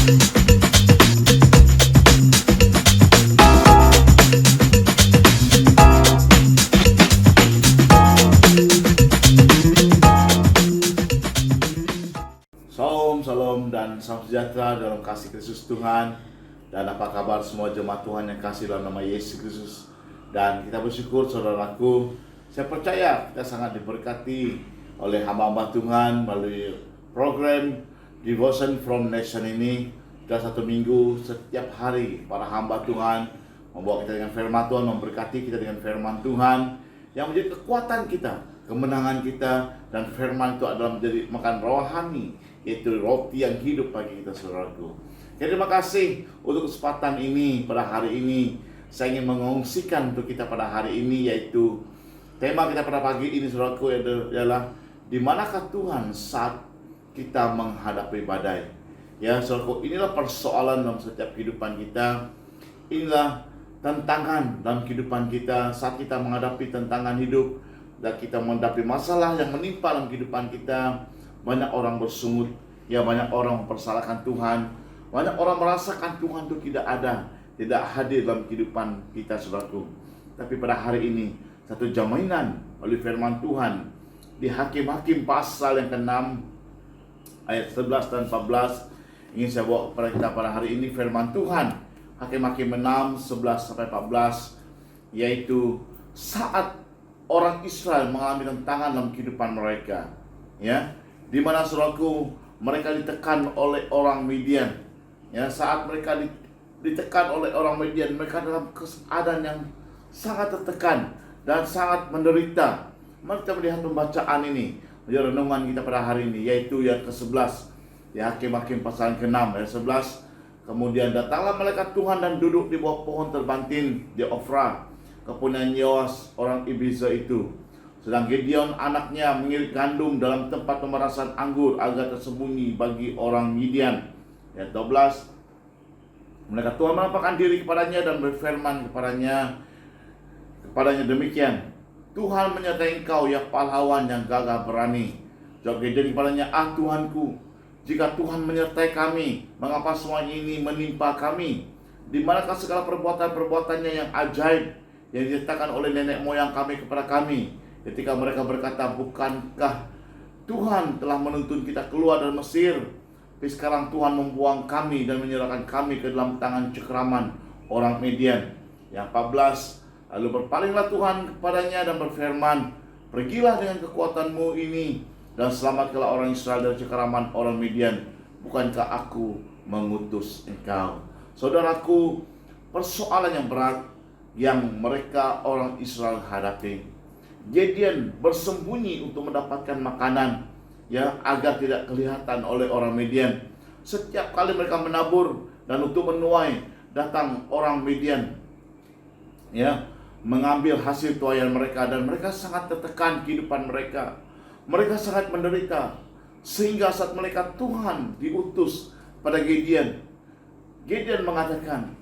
Shalom dan salam sejahtera dalam kasih Kristus Tuhan. Dan apa kabar semua jemaat Tuhan yang kasih dalam nama Yesus Kristus. Dan kita bersyukur saudaraku, saya percaya kita sangat diberkati oleh hamba-hamba Tuhan melalui program Devotion from Nation ini. Sudah 1 minggu setiap hari para hamba Tuhan membawa kita dengan firman Tuhan, memberkati kita dengan firman Tuhan yang menjadi kekuatan kita, kemenangan kita. Dan firman itu adalah menjadi makan rohani, yaitu roti yang hidup bagi kita saudaraku. Jadi terima kasih untuk kesempatan ini pada hari ini. Saya ingin mengungsikan untuk kita pada hari ini, yaitu tema kita pada pagi ini saudaraku adalah di manakah Tuhan saat kita menghadapi badai. Ya saudaraku, inilah persoalan dalam setiap kehidupan kita. Inilah tantangan dalam kehidupan kita saat kita menghadapi tantangan hidup dan kita menghadapi masalah yang menimpa dalam kehidupan kita. Banyak orang bersungut, ya banyak orang mempersalahkan Tuhan, banyak orang merasakan Tuhan itu tidak ada, tidak hadir dalam kehidupan kita saudaraku. Tapi pada hari ini satu jaminan oleh firman Tuhan di Hakim-Hakim pasal yang ke-6 ayat 11 dan 14 ingin saya bawa kepada kita pada hari ini. Firman Tuhan Hakim-Hakim 6 11 sampai 14, yaitu saat orang Israel mengalami tantangan dalam kehidupan mereka, ya, di mana saudaraku mereka ditekan oleh orang Midian. Ya, saat mereka ditekan oleh orang Midian, mereka dalam keadaan yang sangat tertekan dan sangat menderita. Mari kita melihat pembacaan ini, menjadi renungan kita pada hari ini, yaitu yang ke-11 di Hakim-Hakim pasal ke-6 ayat 11. Kemudian datanglah malaikat Tuhan dan duduk di bawah pohon terbantin di Ofra, kepunyaan Yoas orang Ibiza itu. Sedang Gideon anaknya mengirit gandum dalam tempat pemerasan anggur agar tersembunyi bagi orang Midian. Ayat 12. Malaikat Tuhan menampakkan diri kepadanya dan berfirman kepadanya demikian, Tuhan menyertai engkau ya pahlawan yang gagah berani. Jawab Gideon kepadanya, Tuhanku, jika Tuhan menyertai kami, mengapa semua ini menimpa kami? Di manakah segala perbuatan-perbuatannya yang ajaib yang diceritakan oleh nenek moyang kami kepada kami, ketika mereka berkata, bukankah Tuhan telah menuntun kita keluar dari Mesir? Tapi sekarang Tuhan membuang kami dan menyerahkan kami ke dalam tangan cengkraman orang Midian. Yang 14, lalu berpalinglah Tuhan kepadanya dan berfirman, pergilah dengan kekuatanmu ini dan selamatkanlah orang Israel dari cengkraman orang Midian. Bukankah aku mengutus engkau? Saudaraku, persoalan yang berat yang mereka orang Israel hadapi. Gideon bersembunyi untuk mendapatkan makanan, ya, agar tidak kelihatan oleh orang Midian. Setiap kali mereka menabur dan untuk menuai, datang orang Midian, ya, mengambil hasil tuaian mereka, dan mereka sangat tertekan kehidupan mereka. Mereka sangat menderita, sehingga saat mereka Tuhan diutus pada Gideon, Gideon mengatakan,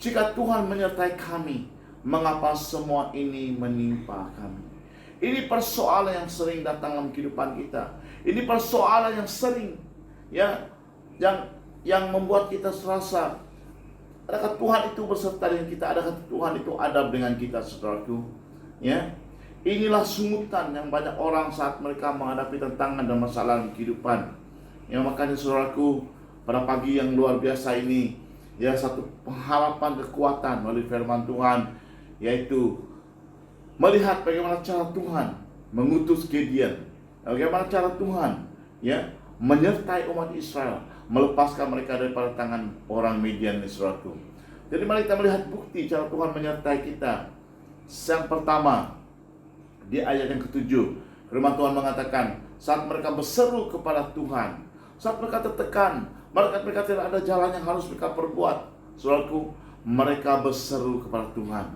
jika Tuhan menyertai kami, mengapa semua ini menimpa kami? Ini persoalan yang sering datang dalam kehidupan kita. Ini persoalan yang sering, ya, yang membuat kita serasa, adakah Tuhan itu beserta dengan kita? Adakah Tuhan itu ada dengan kita, saudaraku? Ya, inilah sungutan yang banyak orang saat mereka menghadapi tantangan dan masalah kehidupan. Ya, makanya saudaraku, pada pagi yang luar biasa ini, ya, satu pengharapan kekuatan melalui firman Tuhan, yaitu melihat bagaimana cara Tuhan mengutus Gideon, bagaimana cara Tuhan, ya, menyertai umat Israel, melepaskan mereka daripada tangan orang Midian, saudaraku. Jadi mari kita melihat bukti cara Tuhan menyertai kita. Yang pertama, di ayat yang ke-7, firman Tuhan mengatakan, saat mereka berseru kepada Tuhan, saat mereka tertekan, mereka tidak ada jalan yang harus mereka perbuat, saudaraku, mereka berseru kepada Tuhan.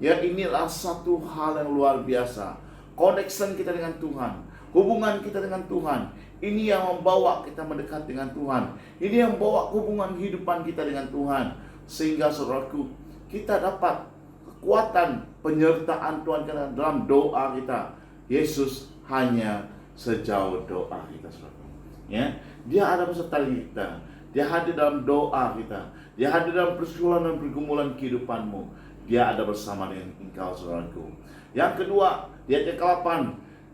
Ya, inilah satu hal yang luar biasa. Connection kita dengan Tuhan, hubungan kita dengan Tuhan, ini yang membawa kita mendekat dengan Tuhan. Ini yang membawa hubungan kehidupan kita dengan Tuhan, sehingga saudaraku, kita dapat kekuatan penyertaan Tuhan dalam doa kita. Yesus hanya sejauh doa kita, saudara. Ya, Dia ada beserta kita. Dia hadir dalam doa kita. Dia hadir dalam persoalan dan pergumulan kehidupanmu. Dia ada bersama dengan engkau, saudaraku. Yang kedua, di ayat ke-8,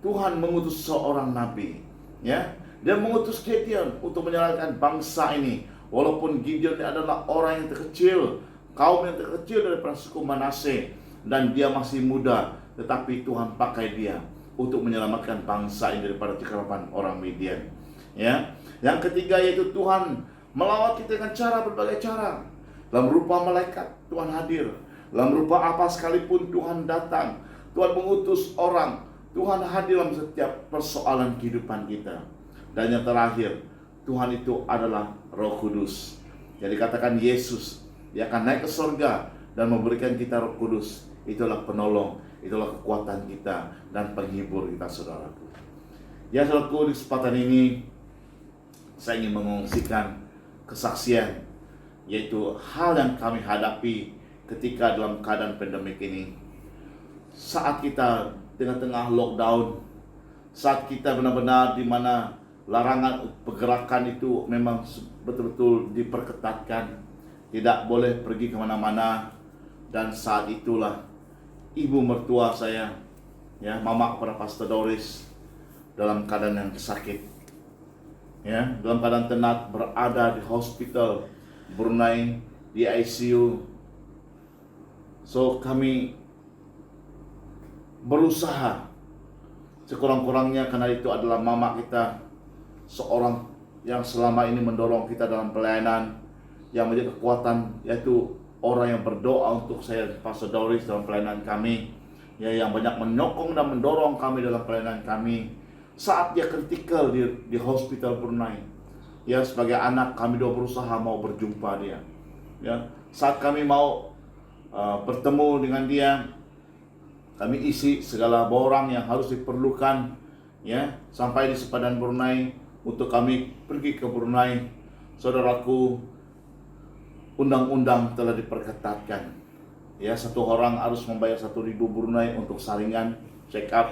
Tuhan mengutus seorang nabi. Ya, dia mengutus Gideon untuk menyelamatkan bangsa ini. Walaupun Gideon adalah orang yang terkecil, kaum yang terkecil daripada suku Manase, dan dia masih muda, tetapi Tuhan pakai dia untuk menyelamatkan bangsa ini daripada cengkeraman orang Midian. Ya, yang ketiga yaitu Tuhan melawat kita dengan cara berbagai cara. Dalam rupa malaikat Tuhan hadir, dalam rupa apa sekalipun Tuhan datang. Tuhan mengutus orang, Tuhan hadir dalam setiap persoalan kehidupan kita. Dan yang terakhir, Tuhan itu adalah Roh Kudus. Jadi katakan Yesus, dia akan naik ke surga dan memberikan kita Roh Kudus. Itulah penolong, itulah kekuatan kita dan penghibur kita, saudaraku. Ya, saudaraku, di kesempatan ini saya ingin mengungsikan kesaksian, yaitu hal yang kami hadapi ketika dalam keadaan pandemik ini. Saat kita tengah-tengah lockdown, saat kita benar-benar di mana larangan pergerakan itu memang betul-betul diperketatkan, tidak boleh pergi kemana-mana. Dan saat itulah ibu mertua saya, ya, mama kepada Pastor Doris, dalam keadaan yang sakit, ya, dalam keadaan tenat, berada di hospital Brunei, di ICU. So kami berusaha sekurang-kurangnya, karena itu adalah mama kita, seorang yang selama ini mendorong kita dalam pelayanan, yang menjadi kekuatan, yaitu orang yang berdoa untuk saya, Pastor Doris, dalam pelayanan kami, ya, yang banyak menyokong dan mendorong kami dalam pelayanan kami saat dia kritikal di hospital Brunei. Ya, sebagai anak kami doa berusaha mau berjumpa dia. Ya, saat kami mau bertemu dengan dia, kami isi segala borang yang harus diperlukan, ya, sampai di sepadan Brunei untuk kami pergi ke Brunei. Saudaraku, undang-undang telah diperketatkan. Ya, satu orang harus membayar 1.000 Brunei untuk saringan check up.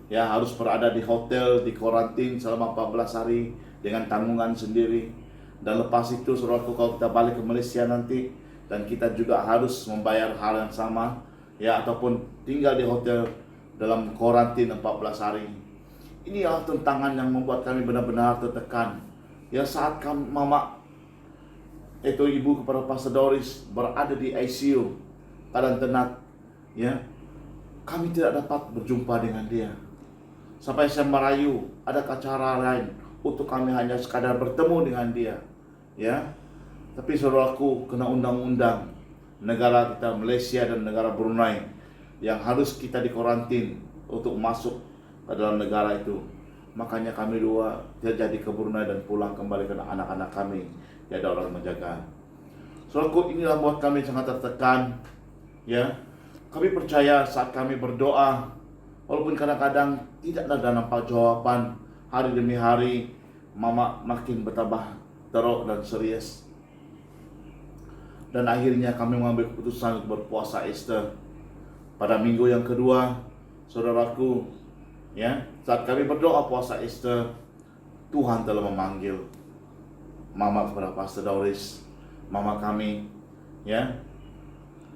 Ya, harus berada di hotel, di karantin selama 14 hari dengan tanggungan sendiri. Dan lepas itu, saudaraku, kalau kita balik ke Malaysia nanti, dan kita juga harus membayar hal yang sama, ya, ataupun tinggal di hotel dalam karantin 14 hari. Inilah tantangan yang membuat kami benar-benar tertekan. Ya, saat mama itu ibu kepada Pastor Doris berada di ICU, keadaan tenat, ya, kami tidak dapat berjumpa dengan dia. Sampai saya merayu, ada cara lain untuk kami hanya sekadar bertemu dengan dia, ya. Tapi saudaraku, kena undang-undang negara kita Malaysia dan negara Brunei yang harus kita dikarantin untuk masuk ke dalam negara itu. Makanya kami dua jadi ke Brunei dan pulang kembali ke anak-anak kami. Tidak ada orang menjaga. Saudaraku, inilah buat kami sangat tertekan. Ya, kami percaya saat kami berdoa, walaupun kadang-kadang tidak ada nampak jawaban, hari demi hari, mama makin bertambah teruk dan serius. Dan akhirnya kami mengambil keputusan untuk berpuasa Easter. Pada minggu yang kedua, saudaraku, ya, saat kami berdoa puasa Easter, Tuhan telah memanggil mama kepada Pastor Doris, mama kami, ya.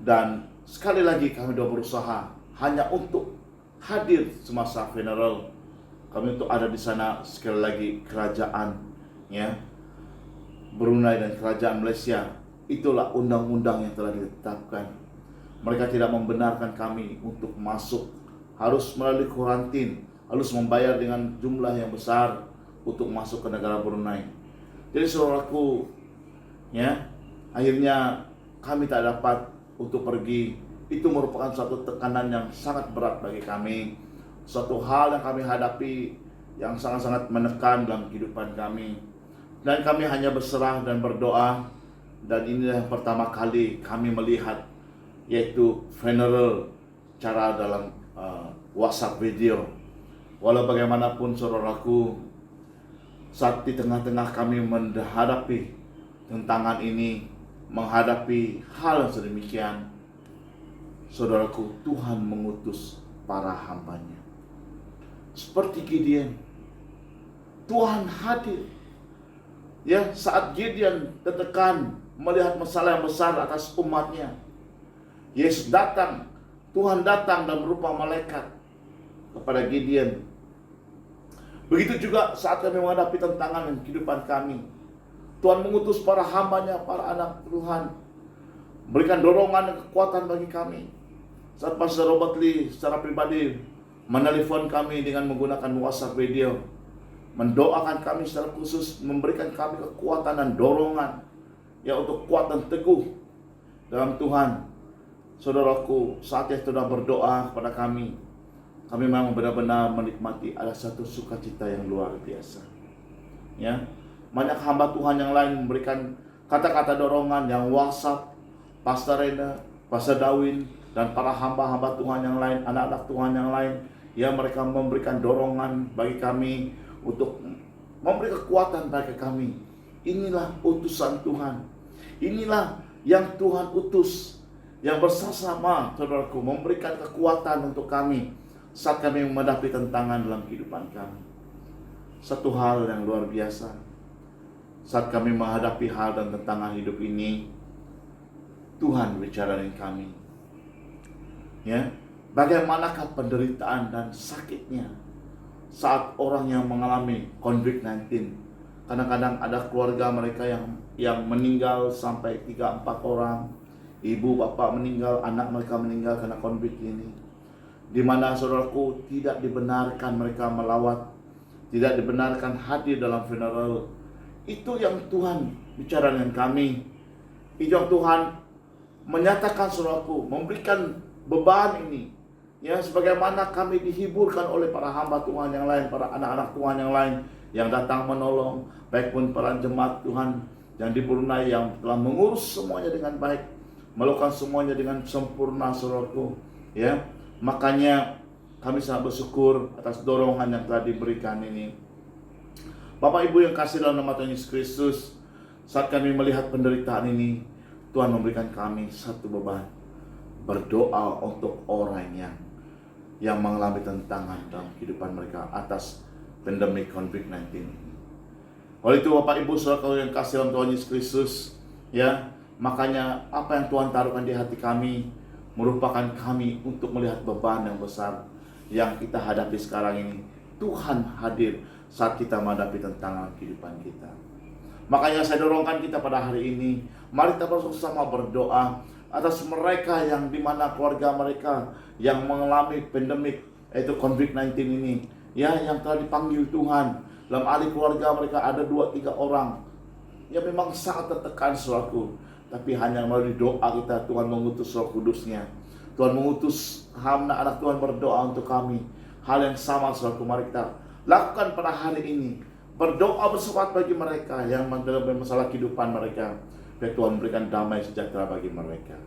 Dan sekali lagi kami doa berusaha hanya untuk hadir semasa funeral. Kami untuk ada di sana. Sekali lagi, kerajaan, ya, Brunei dan kerajaan Malaysia, itulah undang-undang yang telah ditetapkan. Mereka tidak membenarkan kami untuk masuk, harus melalui karantin, harus membayar dengan jumlah yang besar untuk masuk ke negara Brunei. Jadi saudaraku, ya, akhirnya kami tak dapat untuk pergi. Itu merupakan suatu tekanan yang sangat berat bagi kami, suatu hal yang kami hadapi yang sangat-sangat menekan dalam kehidupan kami. Dan kami hanya berserah dan berdoa. Dan inilah yang pertama kali kami melihat, yaitu funeral cara dalam WhatsApp video. Walau bagaimanapun saudaraku, saat di tengah-tengah kami menghadapi tantangan ini, menghadapi hal yang sedemikian, saudaraku, Tuhan mengutus para hambanya. Seperti Gideon, Tuhan hadir Ya, saat Gideon tertekan melihat masalah yang besar atas umatnya, Yesus datang, Tuhan datang dan berupa malaikat kepada Gideon. Begitu juga saat kami menghadapi tantangan dalam kehidupan kami, Tuhan mengutus para hambanya, para anak Tuhan, berikan dorongan dan kekuatan bagi kami. Saat Pastor Robert Lee secara pribadi menelpon kami dengan menggunakan WhatsApp video, mendoakan kami secara khusus, memberikan kami kekuatan dan dorongan, ya, untuk kuat dan teguh dalam Tuhan. Saudaraku, saatnya sudah berdoa kepada kami memang benar-benar menikmati ada satu sukacita yang luar biasa. Ya, banyak hamba Tuhan yang lain memberikan kata-kata dorongan yang WhatsApp, Pastor Rena, Pastor Dawin, dan para hamba-hamba Tuhan yang lain, anak-anak Tuhan yang lain, ya, mereka memberikan dorongan bagi kami untuk memberi kekuatan bagi kami. Inilah utusan Tuhan. Inilah yang Tuhan utus, yang bersama-sama, saudaraku, memberikan kekuatan untuk kami saat kami menghadapi tantangan dalam kehidupan kami. Satu hal yang luar biasa, saat kami menghadapi hal dan tantangan hidup ini, Tuhan bicara dengan kami. Ya, bagaimanakah penderitaan dan sakitnya saat orang yang mengalami COVID-19. Kadang-kadang ada keluarga mereka yang meninggal sampai 3-4 orang. Ibu bapak meninggal, anak mereka meninggal karena COVID ini. Di mana saudaraku tidak dibenarkan mereka melawat, tidak dibenarkan hadir dalam funeral. Itu yang Tuhan bicara dengan kami. Itu yang Tuhan menyatakan, saudaraku, memberikan beban ini. Ya, sebagaimana kami dihiburkan oleh para hamba Tuhan yang lain, para anak-anak Tuhan yang lain yang datang menolong, baik pun para jemaat Tuhan yang di Brunei yang telah mengurus semuanya dengan baik, melakukan semuanya dengan sempurna, saudaraku. Ya, makanya kami sangat bersyukur atas dorongan yang telah diberikan ini. Bapak Ibu yang kasih dalam nama Tuhan Yesus Kristus, saat kami melihat penderitaan ini, Tuhan memberikan kami satu beban, berdoa untuk orang yang mengalami tantangan dalam kehidupan mereka atas pandemi COVID-19 ini. Oleh itu Bapak Ibu saudara yang kasih dalam Tuhan Yesus Kristus, ya, makanya apa yang Tuhan taruhkan di hati kami merupakan kami untuk melihat beban yang besar yang kita hadapi sekarang ini. Tuhan hadir saat kita menghadapi tantangan kehidupan kita. Makanya saya dorongkan kita pada hari ini, mari kita bersama berdoa atas mereka yang dimana keluarga mereka yang mengalami pandemik, yaitu COVID-19 ini, ya, yang telah dipanggil Tuhan. Dalam ahli keluarga mereka ada 2-3 orang yang memang sangat tertekan, saudaraku. Tapi hanya melalui doa kita, Tuhan mengutus Roh Kudus-Nya. Tuhan mengutus anak Tuhan berdoa untuk kami. Hal yang sama, saudaraku, mari kita lakukan pada hari ini. Berdoa bersama bagi mereka yang mengalami masalah kehidupan mereka. Biar Tuhan berikan damai sejahtera bagi mereka.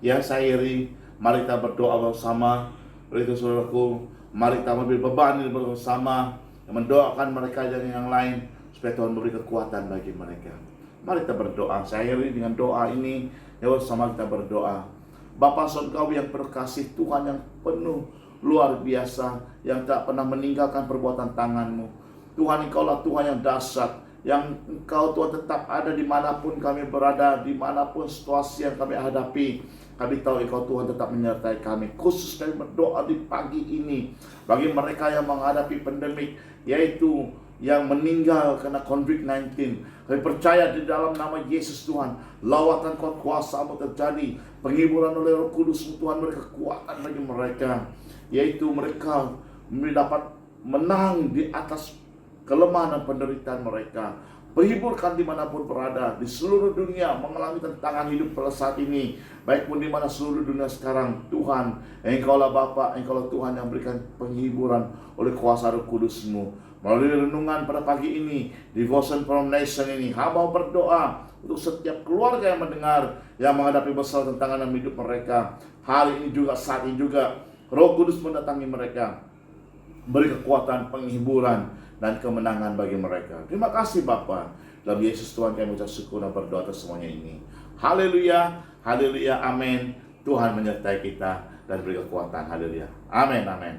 Ya, saya iri, mari kita berdoa bersama. Oleh itu, saudaraku, mari kita ambil beban ini bersama, mendoakan mereka dan yang lain, supaya Tuhan memberi kekuatan bagi mereka. Mari kita berdoa. Saya iri dengan doa ini, ya, bersama kita berdoa. Bapa Surgawi yang berkasih, Tuhan yang penuh luar biasa, yang tak pernah meninggalkan perbuatan tangan-Mu. Tuhan, Engkaulah Tuhan yang dahsyat, yang Engkau Tuhan tetap ada dimanapun kami berada, dimanapun situasi yang kami hadapi. Kami tahu Engkau Tuhan tetap menyertai kami. Khusus kami berdoa di pagi ini bagi mereka yang menghadapi pandemik, yaitu yang meninggal karena COVID-19. Kami percaya di dalam nama Yesus Tuhan, lawatan kuasa-Mu terjadi, penghiburan oleh Roh Kudus Tuhan, beri kekuatan bagi mereka, yaitu mereka dapat menang di atas kelemahan dan penderitaan mereka. Perhiburkan dimanapun berada di seluruh dunia mengalami tantangan hidup pada saat ini, baik pun di mana seluruh dunia sekarang. Tuhan, Engkaulah Bapa, Engkaulah Tuhan yang berikan penghiburan oleh kuasa Roh Kudus-Mu. Melalui renungan pada pagi ini, Devotion from Nation ini, hamba berdoa untuk setiap keluarga yang mendengar, yang menghadapi besar tantangan dalam hidup mereka. Hari ini juga, saat ini juga, Roh Kudus mendatangi mereka, beri kekuatan, penghiburan, dan kemenangan bagi mereka. Terima kasih Bapa. Dalam Yesus Tuhan kami ucap syukur dan berdoa atas semuanya ini. Haleluya, haleluya, amin. Tuhan menyertai kita dan beri kekuatan. Haleluya, amin, amin.